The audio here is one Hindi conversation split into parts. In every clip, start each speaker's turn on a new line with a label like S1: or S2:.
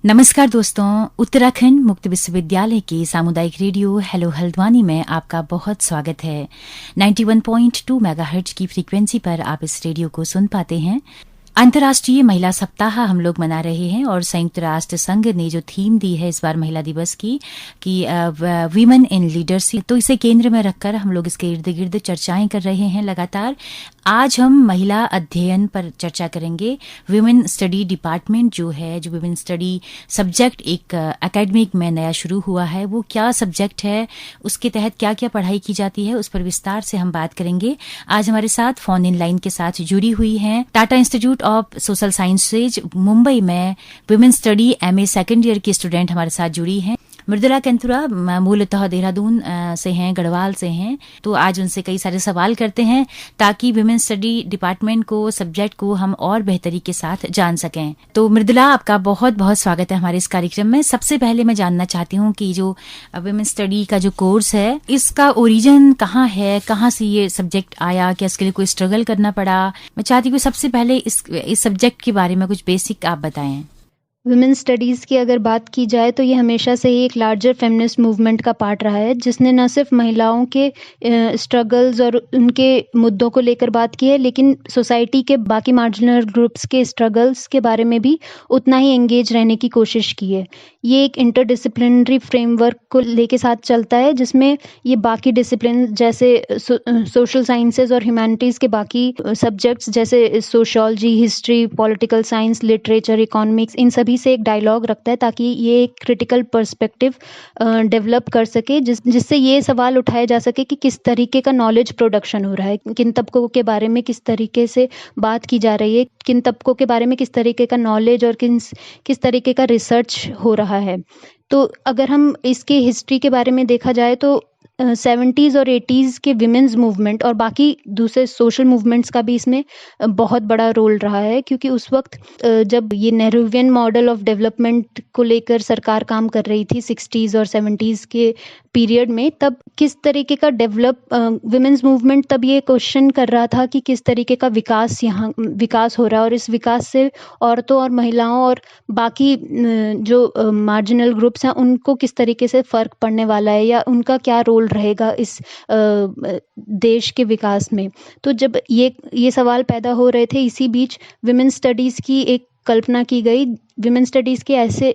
S1: नमस्कार दोस्तों, उत्तराखंड मुक्त विश्वविद्यालय के सामुदायिक रेडियो हेलो हल्द्वानी में आपका बहुत स्वागत है। 91.2 मेगाहर्ट्ज की फ्रीक्वेंसी पर आप इस रेडियो को सुन पाते हैं। अंतर्राष्ट्रीय महिला सप्ताह हम लोग मना रहे हैं और संयुक्त राष्ट्र संघ ने जो थीम दी है इस बार महिला दिवस की कि वीमेन इन लीडरशिप, तो इसे केंद्र में रखकर हम लोग इसके इर्द गिर्द चर्चाएं कर रहे हैं लगातार। आज हम महिला अध्ययन पर चर्चा करेंगे। विमेन स्टडी डिपार्टमेंट जो विमेन स्टडी सब्जेक्ट एक एकेडमिक में नया शुरू हुआ है, वो क्या सब्जेक्ट है, उसके तहत क्या क्या पढ़ाई की जाती है, उस पर विस्तार से हम बात करेंगे। आज हमारे साथ फोन इन लाइन के साथ जुड़ी हुई हैं Tata institute of social sciences Mumbai में women study MA second year की स्टूडेंट हमारे साथ जुड़ी हैं। मृदुला केंथुरा मूलतः देहरादून से हैं, गढ़वाल से हैं। तो आज उनसे कई सारे सवाल करते हैं ताकि विमेन स्टडी डिपार्टमेंट को, सब्जेक्ट को हम और बेहतरी के साथ जान सकें। तो मृदुला, आपका बहुत बहुत स्वागत है हमारे इस कार्यक्रम में। सबसे पहले मैं जानना चाहती हूँ कि जो विमेन स्टडी का जो कोर्स है, इसका ओरिजिन कहाँ है, कहाँ से ये सब्जेक्ट आया, क्या इसके लिए कोई स्ट्रगल करना पड़ा? मैं चाहती हूँ सबसे पहले इस सब्जेक्ट के बारे में कुछ बेसिक आप बताएं।
S2: विमेन स्टडीज़ की अगर बात की जाए तो ये हमेशा से ही एक लार्जर फेमिनिस्ट मूवमेंट का पार्ट रहा है, जिसने न सिर्फ महिलाओं के स्ट्रगल्स और उनके मुद्दों को लेकर बात की है, लेकिन सोसाइटी के बाकी मार्जिनल ग्रुप्स के स्ट्रगल्स के बारे में भी उतना ही एंगेज रहने की कोशिश की है। ये एक इंटरडिसिप्लिनरी फ्रेमवर्क को लेके साथ चलता है, जिसमें ये बाकी डिसिप्लिन जैसे सोशल साइंसेज और ह्यूमैनिटीज़ के बाकी सब्जेक्ट्स जैसे sociology, history, political science, literature, economics, इन सभी से एक डायलॉग रखता है ताकि ये एक क्रिटिकल पर्सपेक्टिव डेवलप कर सके, जिससे ये सवाल उठाया जा सके कि किस तरीके का नॉलेज प्रोडक्शन हो रहा है, किन तबकों के बारे में किस तरीके से बात की जा रही है, किन तबकों के बारे में किस तरीके का नॉलेज और किस तरीके का रिसर्च हो रहा है। तो अगर हम इसके हिस्ट्री के बारे में देखा जाए तो 70s और 80s के विमेंस मूवमेंट और बाकी दूसरे सोशल मूवमेंट्स का भी इसमें बहुत बड़ा रोल रहा है, क्योंकि उस वक्त जब ये नेहरूवियन मॉडल ऑफ डेवलपमेंट को लेकर सरकार काम कर रही थी 60s और 70s के पीरियड में, तब किस तरीके का विमेंस मूवमेंट तब ये क्वेश्चन कर रहा था कि किस तरीके का विकास हो रहा है और इस विकास से औरतों और महिलाओं और बाकी जो मार्जिनल ग्रुप्स हैं उनको किस तरीके से फ़र्क पड़ने वाला है या उनका क्या रोल रहेगा इस देश के विकास में। तो जब ये सवाल पैदा हो रहे थे, इसी बीच विमेन स्टडीज़ की एक कल्पना की गई। विमेन स्टडीज़ के ऐसे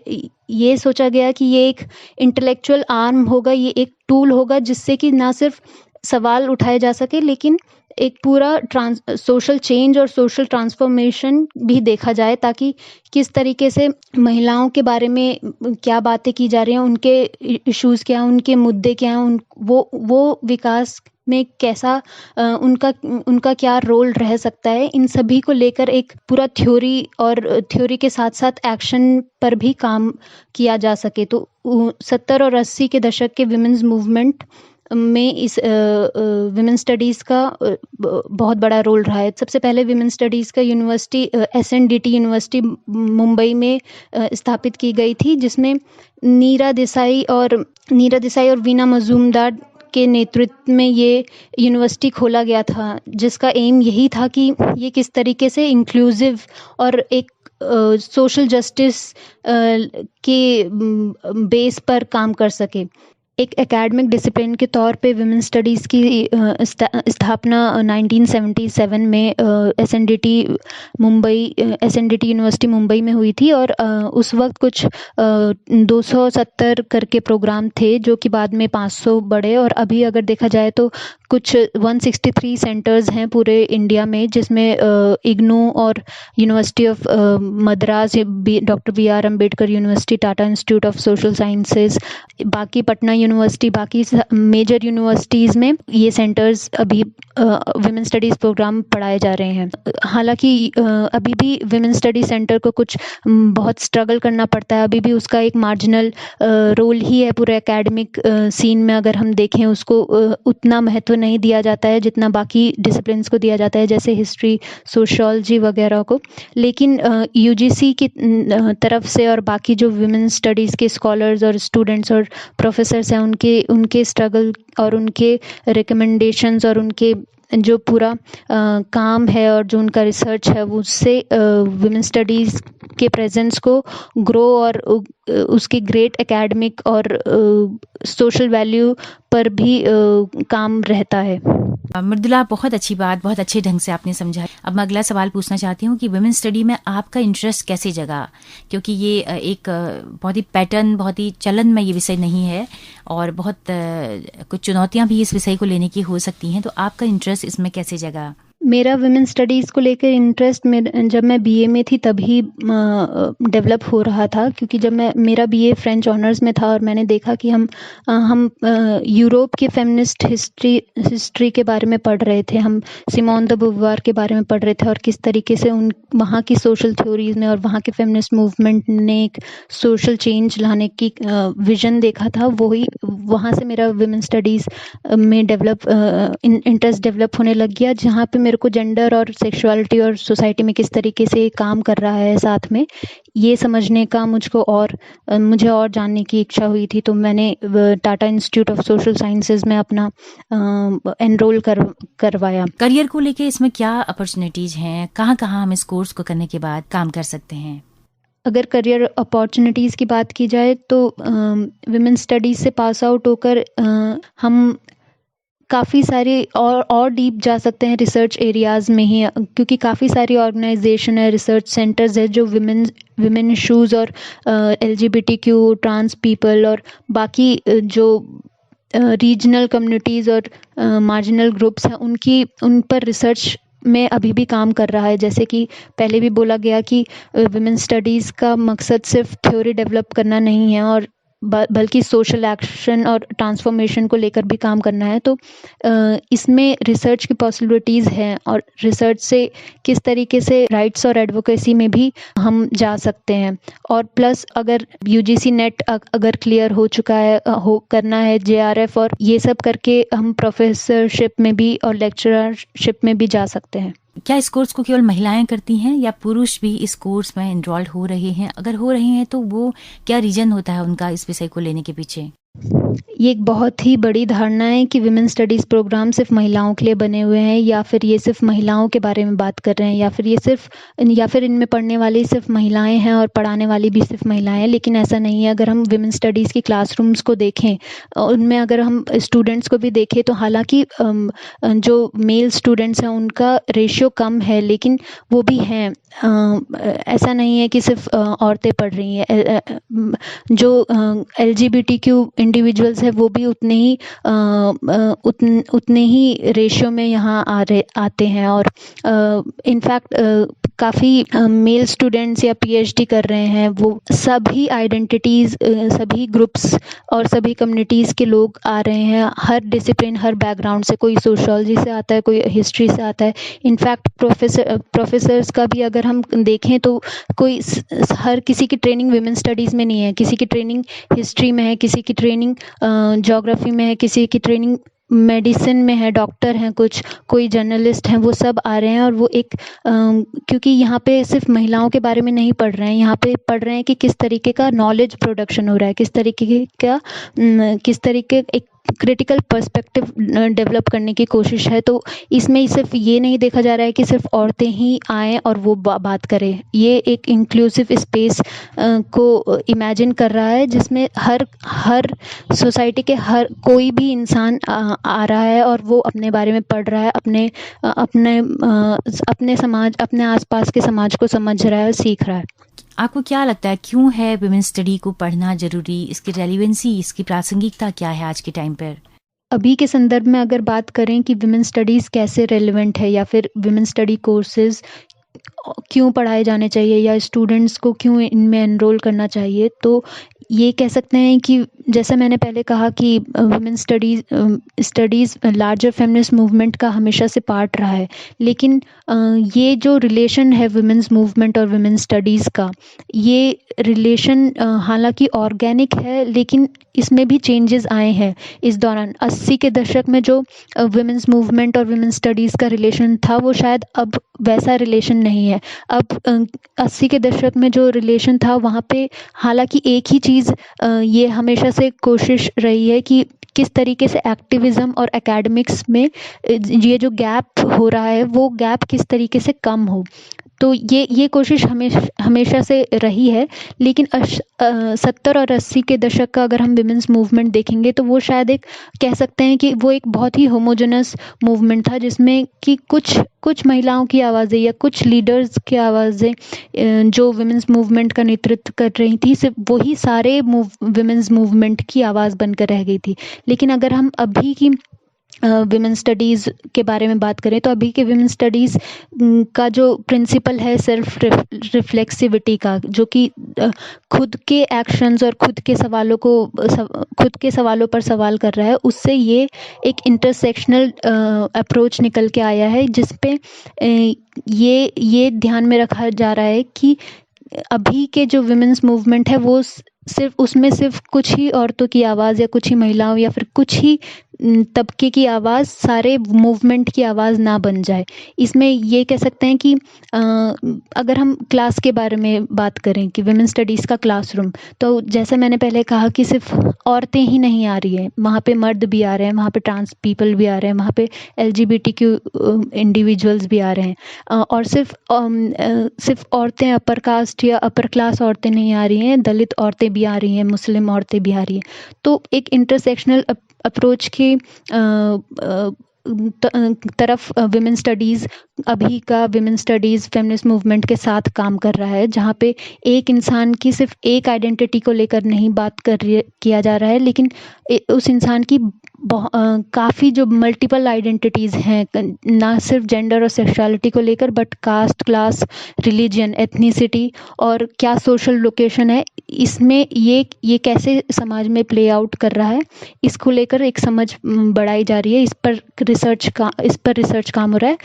S2: ये सोचा गया कि ये एक इंटेलेक्चुअल आर्म होगा, ये एक टूल होगा जिससे कि ना सिर्फ सवाल उठाए जा सके, लेकिन एक पूरा सोशल चेंज और सोशल ट्रांसफॉर्मेशन भी देखा जाए, ताकि किस तरीके से महिलाओं के बारे में क्या बातें की जा रही हैं, उनके इश्यूज़ क्या हैं, उनके मुद्दे क्या हैं, वो विकास में कैसा उनका क्या रोल रह सकता है, इन सभी को लेकर एक पूरा थ्योरी के साथ साथ एक्शन पर भी काम किया जा सके। तो 70 और 80 के दशक के विमेंस मूवमेंट में इस विमेन स्टडीज़ का बहुत बड़ा रोल रहा है। सबसे पहले विमेन स्टडीज़ का यूनिवर्सिटी SNDT यूनिवर्सिटी मुंबई में स्थापित की गई थी, जिसमें नीरा देसाई और वीना मजूमदार के नेतृत्व में ये यूनिवर्सिटी खोला गया था, जिसका एम यही था कि ये किस तरीके से इंक्लूसिव और एक सोशल जस्टिस के बेस पर काम कर सके। एक एकेडमिक डिसिप्लिन के तौर पे विमेन स्टडीज़ की स्थापना 1977 में SNDT यूनिवर्सिटी मुंबई में हुई थी, और उस वक्त कुछ 270 करके प्रोग्राम थे, जो कि बाद में 500 बढ़े, और अभी अगर देखा जाए तो कुछ 163 सेंटर्स हैं पूरे इंडिया में, जिसमें इग्नू और university of Madras, doctor BR Ambedkar university, Tata institute of social sciences, बाकी पटना यूनिवर्सिटी, बाकी मेजर यूनिवर्सिटीज़ में ये सेंटर्स अभी विमेन स्टडीज़ प्रोग्राम पढ़ाए जा रहे हैं। हालांकि अभी भी विमेन स्टडी सेंटर को कुछ बहुत स्ट्रगल करना पड़ता है, अभी भी उसका एक मार्जिनल रोल ही है पूरे एकेडमिक सीन में। अगर हम देखें, उसको उतना महत्व नहीं दिया जाता है जितना बाकी डिसिप्लिन्स को दिया जाता है, जैसे हिस्ट्री, सोशियोलॉजी वगैरह को। लेकिन UGC की तरफ से और बाकी जो विमेन स्टडीज़ के स्कॉलर्स और स्टूडेंट्स और प्रोफेसर्स हैं, उनके स्ट्रगल और उनके रिकमेंडेशंस और उनके जो पूरा काम है और जो उनका रिसर्च है उससे विमेन स्टडीज़ के प्रेजेंस को ग्रो और उसकी ग्रेट एकेडमिक और सोशल वैल्यू पर भी काम रहता है।
S1: मृदुला, बहुत अच्छी बात, बहुत अच्छे ढंग से आपने समझा। अब मैं अगला सवाल पूछना चाहती हूँ कि वुमेन स्टडी में आपका इंटरेस्ट कैसे जगा, क्योंकि ये एक बहुत ही पैटर्न, बहुत ही चलन में ये विषय नहीं है और बहुत कुछ चुनौतियां भी इस विषय को लेने की हो सकती हैं, तो आपका इंटरेस्ट इसमें कैसे जगा?
S2: मेरा वुमेन स्टडीज़ को लेकर इंटरेस्ट जब मैं बीए में थी तभी डेवलप हो रहा था, क्योंकि जब मेरा बीए फ्रेंच ऑनर्स में था और मैंने देखा कि हम यूरोप के फेमिनिस्ट हिस्ट्री के बारे में पढ़ रहे थे, हम सिमोन द बुवार के बारे में पढ़ रहे थे और किस तरीके से वहाँ की सोशल थ्योरीज ने और वहाँ के फेमिनिस्ट मूवमेंट ने एक सोशल चेंज लाने की विजन देखा था। वहाँ से मेरा वुमेन स्टडीज़ में इंटरेस्ट डेवलप होने लग गया, जहाँ पे मेरे को जेंडर और सेक्सुअलिटी और सोसाइटी में किस तरीके से काम कर रहा है साथ में, ये समझने का मुझे और जानने की इच्छा हुई थी। तो मैंने Tata institute of social sciences में अपना एनरोल करवाया।
S1: करियर को लेके इसमें क्या अपॉर्चुनिटीज हैं, कहाँ कहाँ हम इस कोर्स को करने के बाद काम कर सकते हैं?
S2: अगर करियर अपॉर्चुनिटीज़ की बात की जाए तो विमेन स्टडीज़ से पास आउट होकर हम काफ़ी सारे और डीप जा सकते हैं रिसर्च एरियाज़ में ही, क्योंकि काफ़ी सारी ऑर्गेनाइजेशन है, रिसर्च सेंटर्स है जो विमेन इशूज़ और LGBTQ ट्रांस पीपल और बाकी जो रीजनल कम्युनिटीज़ और मार्जिनल ग्रुप्स हैं उन पर रिसर्च में अभी भी काम कर रहा है। जैसे कि पहले भी बोला गया कि विमेन स्टडीज़ का मकसद सिर्फ थ्योरी डेवलप करना नहीं है और बल्कि सोशल एक्शन और ट्रांसफॉर्मेशन को लेकर भी काम करना है। तो इसमें रिसर्च की पॉसिबिलिटीज़ हैं और रिसर्च से किस तरीके से राइट्स और एडवोकेसी में भी हम जा सकते हैं। और प्लस अगर UGC नेट अगर क्लियर हो चुका है, करना है JRF और ये सब करके हम प्रोफेसरशिप में भी और लेक्चरशिप में भी जा सकते हैं।
S1: क्या इस कोर्स को केवल महिलाएं करती हैं या पुरुष भी इस कोर्स में एनरोल्ड हो रहे हैं? अगर हो रहे हैं तो वो क्या रीजन होता है उनका इस विषय को लेने के पीछे?
S2: ये एक बहुत ही बड़ी धारणा है कि विमेन स्टडीज़ प्रोग्राम सिर्फ महिलाओं के लिए बने हुए हैं, या फिर ये सिर्फ महिलाओं के बारे में बात कर रहे हैं, या फिर इनमें पढ़ने वाली सिर्फ महिलाएं हैं और पढ़ाने वाली भी सिर्फ महिलाएं हैं। लेकिन ऐसा नहीं है। अगर हम विमेन स्टडीज़ की क्लासरूम्स को देखें, उनमें अगर हम स्टूडेंट्स को भी देखें तो हालांकि जो मेल स्टूडेंट्स हैं उनका रेशियो कम है, लेकिन वो भी हैं। ऐसा नहीं है कि सिर्फ औरतें पढ़ रही हैं। जो LGBTQ इंडिविजुअल्स है वो भी उतने ही रेशियो में यहाँ आते हैं और इनफैक्ट काफ़ी मेल स्टूडेंट्स या PhD कर रहे हैं, वो सभी आइडेंटिटीज़, सभी ग्रुप्स और सभी कम्युनिटीज़ के लोग आ रहे हैं, हर डिसिप्लिन, हर बैकग्राउंड से। कोई सोशियोलॉजी से आता है, कोई हिस्ट्री से आता है। इनफैक्ट प्रोफेसर्स का भी अगर हम देखें तो हर किसी की ट्रेनिंग विमेन स्टडीज़ में नहीं है, किसी की ट्रेनिंग हिस्ट्री में है, किसी की ट्रेनिंग ज्योग्राफी में है, किसी की ट्रेनिंग मेडिसिन में है, डॉक्टर हैं, कोई जर्नलिस्ट हैं, वो सब आ रहे हैं। और वो क्योंकि यहाँ पे सिर्फ महिलाओं के बारे में नहीं पढ़ रहे हैं, यहाँ पे पढ़ रहे हैं कि किस तरीके का नॉलेज प्रोडक्शन हो रहा है, किस तरीके एक क्रिटिकल पर्सपेक्टिव डेवलप करने की कोशिश है। तो इसमें सिर्फ ये नहीं देखा जा रहा है कि सिर्फ औरतें ही आएँ और वो बात करें। ये एक इंक्लूसिव स्पेस को इमेजिन कर रहा है, जिसमें हर सोसाइटी के कोई भी इंसान आ रहा है और वो अपने बारे में पढ़ रहा है, अपने समाज, अपने आसपास के समाज को समझ रहा है और सीख रहा है।
S1: आपको क्या लगता है क्यों है विमेन स्टडी को पढ़ना जरूरी? इसकी रेलिवेंसी, इसकी प्रासंगिकता क्या है आज के टाइम पर?
S2: अभी के संदर्भ में अगर बात करें कि विमेन स्टडीज़ कैसे रेलिवेंट है या फिर विमेन स्टडी कोर्सेज क्यों पढ़ाए जाने चाहिए या स्टूडेंट्स को क्यों इनमें एनरोल करना चाहिए, तो ये कह सकते हैं कि जैसा मैंने पहले कहा कि women studies larger feminist movement का हमेशा से पार्ट रहा है। लेकिन ये जो रिलेशन है वुमेन्स मूवमेंट और वुमेन स्टडीज़ का, ये रिलेशन हालांकि ऑर्गेनिक है, लेकिन इसमें भी चेंजेस आए हैं इस दौरान। 80 के दशक में जो वुमेन्स मूवमेंट और वुमेन स्टडीज़ का रिलेशन था, वो शायद अब वैसा रिलेशन नहीं है। अब 80 के दशक में जो रिलेशन था, वहाँ पे हालांकि एक ही चीज़ ये हमेशा से कोशिश रही है कि किस तरीके से एक्टिविज्म और एकेडमिक्स में ये जो गैप हो रहा है वो गैप किस तरीके से कम हो। तो ये कोशिश हमेशा से रही है, लेकिन 70 और 80 के दशक का अगर हम विमेंस मूवमेंट देखेंगे तो वो शायद एक कह सकते हैं कि वो एक बहुत ही होमोजेनस मूवमेंट था, जिसमें कि कुछ महिलाओं की आवाज़ें या कुछ लीडर्स की आवाज़ें जो विमेंस मूवमेंट का नेतृत्व कर रही थी, सिर्फ वही सारे विमेंस मूवमेंट की आवाज़ बनकर रह गई थी। लेकिन अगर हम अभी की विमेन स्टडीज़ के बारे में बात करें तो अभी के विमेन स्टडीज़ का जो प्रिंसिपल है सेल्फ रिफ्लेक्सिविटी का, जो कि खुद के एक्शंस और खुद के सवालों पर सवाल कर रहा है, उससे ये एक इंटरसेक्शनल अप्रोच निकल के आया है, जिस पे ये ध्यान में रखा जा रहा है कि अभी के जो विमेंस मूवमेंट है वो सिर्फ कुछ ही औरतों की आवाज़ या कुछ ही महिलाओं या फिर कुछ ही तबके की आवाज़ सारे मूवमेंट की आवाज़ ना बन जाए। इसमें ये कह सकते हैं कि अगर हम क्लास के बारे में बात करें कि विमेन स्टडीज़ का क्लासरूम, तो जैसा मैंने पहले कहा कि सिर्फ औरतें ही नहीं आ रही हैं, वहाँ पे मर्द भी आ रहे हैं, वहाँ पे ट्रांस पीपल भी आ रहे हैं, वहाँ पे LGBTQ इंडिविजुअल्स भी आ रहे हैं, और सिर्फ औरतें अपर कास्ट या अपर क्लास औरतें नहीं आ रही हैं, दलित औरतें भी आ रही हैं, मुस्लिम औरतें भी आ रही हैं। तो एक इंटरसेक्शनल अप्रोच की तरफ विमेन स्टडीज़, अभी का विमेन स्टडीज़ फेमिनिस्ट मूवमेंट के साथ काम कर रहा है, जहाँ पे एक इंसान की सिर्फ एक आइडेंटिटी को लेकर नहीं बात किया जा रहा है, लेकिन उस इंसान की काफ़ी जो मल्टीपल आइडेंटिटीज़ हैं, ना सिर्फ जेंडर और सेक्सुअलिटी को लेकर, but caste, class, religion, ethnicity और क्या सोशल लोकेशन है, इसमें ये कैसे समाज में प्ले आउट कर रहा है, इसको लेकर एक समझ बढ़ाई जा रही है। इस पर रिसर्च काम हो रहा है।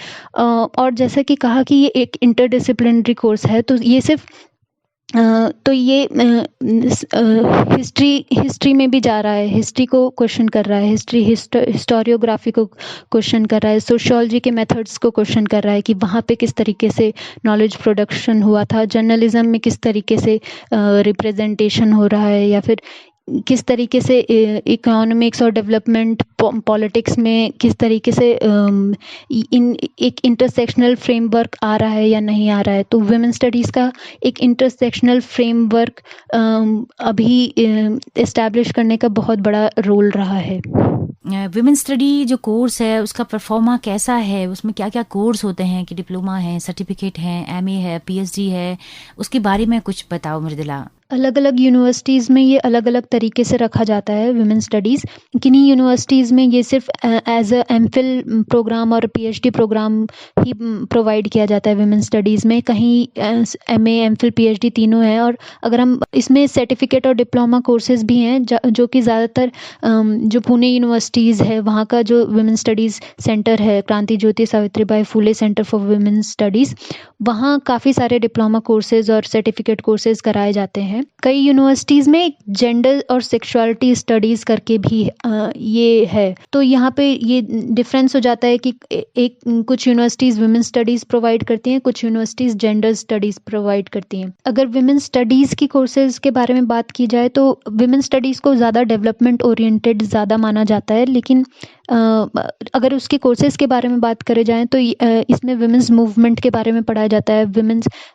S2: और जैसा कि कहा कि ये एक इंटरडिसिप्लिनरी कोर्स है, तो ये सिर्फ हिस्ट्री में भी जा रहा है, हिस्ट्री को क्वेश्चन कर रहा है, हिस्टोरियोग्राफी को क्वेश्चन कर रहा है, सोशियोलॉजी के मेथड्स को क्वेश्चन कर रहा है कि वहाँ पे किस तरीके से नॉलेज प्रोडक्शन हुआ था, जर्नलिज्म में किस तरीके से रिप्रेजेंटेशन हो रहा है, या फिर किस तरीके से इकोनॉमिक्स और डेवलपमेंट पॉलिटिक्स में किस तरीके से एक इंटरसेक्शनल फ्रेमवर्क आ रहा है या नहीं आ रहा है। तो वुमेन स्टडीज़ का एक इंटरसेक्शनल फ्रेमवर्क अभी इस्टेब्लिश करने का बहुत बड़ा रोल रहा है।
S1: विमेन स्टडी जो कोर्स है उसका परफॉर्मा कैसा है, उसमें क्या क्या कोर्स होते हैं, कि डिप्लोमा है, सर्टिफिकेट है, MA है, PhD है, उसके बारे में कुछ बताओ मृदुला।
S2: अलग अलग यूनिवर्सिटीज़ में ये अलग अलग तरीके से रखा जाता है विमेन स्टडीज़। किन्हीं यूनिवर्सिटीज़ में ये सिर्फ एज अ MPhil प्रोग्राम और PhD प्रोग्राम ही प्रोवाइड किया जाता है विमेन स्टडीज़ में, कहीं MA, MPhil, PhD तीनों है। और अगर हम इसमें सर्टिफिकेट और डिप्लोमा कोर्सेज़ भी हैं, जो कि ज़्यादातर जो पुणे यूनिवर्सिटीज़ है वहाँ का जो विमेन स्टडीज़ सेंटर है, क्रांति ज्योति Savitribai Phule centre for women studies, वहाँ काफ़ी सारे डिप्लोमा कोर्सेज़ और सर्टिफिकेट कोर्सेज़ कराए जाते हैं। कई यूनिवर्सिटीज़ में जेंडर और सेक्सुअलिटी स्टडीज़ करके भी ये है। तो यहाँ पे ये डिफरेंस हो जाता है कि कुछ यूनिवर्सिटीज़ विमेन स्टडीज़ प्रोवाइड करती हैं, कुछ यूनिवर्सिटीज़ जेंडर स्टडीज़ प्रोवाइड करती हैं। अगर विमेन स्टडीज़ की कोर्सेज़ के बारे में बात की जाए तो विमेन स्टडीज़ को ज़्यादा डेवलपमेंट ओरिएंटेड ज़्यादा माना जाता है, लेकिन अगर उसके कोर्सेज़ के बारे में बात करे जाएँ तो इसमें विमेंस मूवमेंट के बारे में पढ़ाया जाता है,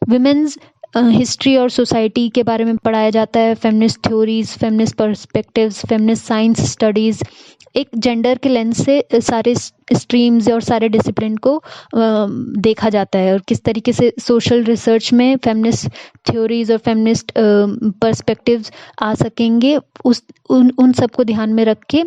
S2: विमेंस हिस्ट्री और सोसाइटी के बारे में पढ़ाया जाता है, feminist theories, feminist perspectives, feminist science studies, एक जेंडर के लेंस से सारे स्ट्रीम्स और सारे डिसिप्लिन को देखा जाता है, और किस तरीके से सोशल रिसर्च में फेमिनिस्ट थ्योरीज और फेमिनिस्ट पर्सपेक्टिव्स आ सकेंगे, उन सबको ध्यान में रख के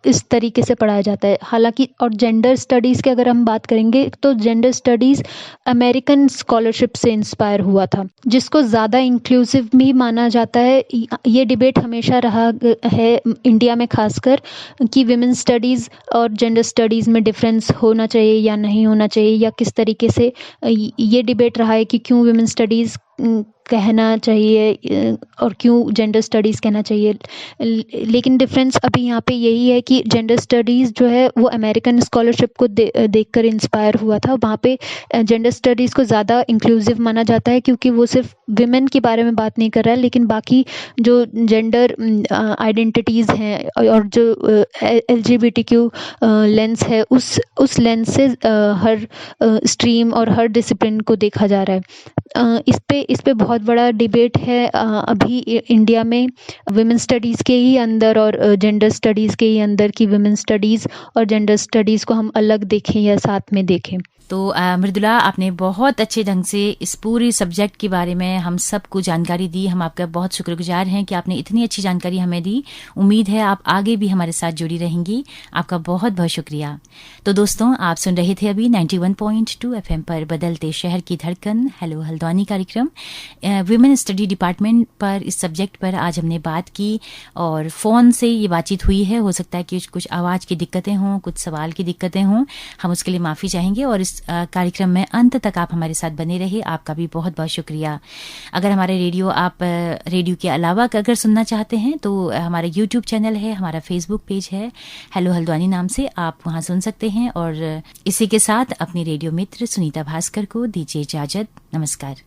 S2: इस तरीके से पढ़ाया जाता है। हालांकि और जेंडर स्टडीज़ की अगर हम बात करेंगे तो जेंडर स्टडीज़ अमेरिकन स्कॉलरशिप से इंस्पायर हुआ था, जिसको ज़्यादा इंक्लूसिव भी माना जाता है। ये डिबेट हमेशा रहा है इंडिया में खासकर कि विमेन स्टडीज़ और जेंडर स्टडीज़ में डिफरेंस होना चाहिए या नहीं होना चाहिए, या किस तरीके से ये डिबेट रहा है कि क्यों विमेन स्टडीज़ कहना चाहिए और क्यों जेंडर स्टडीज़ कहना चाहिए। लेकिन डिफरेंस अभी यहाँ पे यही है कि जेंडर स्टडीज़ जो है वो अमेरिकन स्कॉलरशिप को देखकर इंस्पायर हुआ था। वहाँ पे जेंडर स्टडीज़ को ज़्यादा इंक्लूसिव माना जाता है क्योंकि वो सिर्फ विमेन के बारे में बात नहीं कर रहा है, लेकिन बाकी जो जेंडर आइडेंटिटीज़ हैं और जो LGBTQ लेंस है उस लेंस से हर स्ट्रीम और हर डिसिप्लिन को देखा जा रहा है। इस पे बहुत बड़ा डिबेट है अभी इंडिया में विमेन स्टडीज़ के ही अंदर और जेंडर स्टडीज़ के ही अंदर कि विमेन स्टडीज़ और जेंडर स्टडीज़ को हम अलग देखें या साथ में देखें।
S1: तो मृदुला, आपने बहुत अच्छे ढंग से इस पूरी सब्जेक्ट के बारे में हम सबको जानकारी दी। हम आपका बहुत शुक्रगुजार हैं कि आपने इतनी अच्छी जानकारी हमें दी। उम्मीद है आप आगे भी हमारे साथ जुड़ी रहेंगी। आपका बहुत बहुत शुक्रिया। तो दोस्तों, आप सुन रहे थे अभी 91.2 FM पर बदलते शहर की धड़कन हेलो हल्द्वानी कार्यक्रम। विमेन स्टडी डिपार्टमेंट पर इस सब्जेक्ट पर आज हमने बात की और फ़ोन से ये बातचीत हुई है। हो सकता है कि कुछ आवाज़ की दिक्कतें हों, कुछ सवाल की दिक्कतें हों, हम उसके लिए माफ़ी चाहेंगे। और इस कार्यक्रम में अंत तक आप हमारे साथ बने रहे, आपका भी बहुत बहुत शुक्रिया। अगर हमारे रेडियो के अलावा अगर सुनना चाहते हैं तो हमारा YouTube चैनल है, हमारा Facebook पेज है हेलो हल्द्वानी नाम से, आप वहां सुन सकते हैं। और इसी के साथ अपनी रेडियो मित्र सुनीता भास्कर को दीजिए इजाजत। नमस्कार।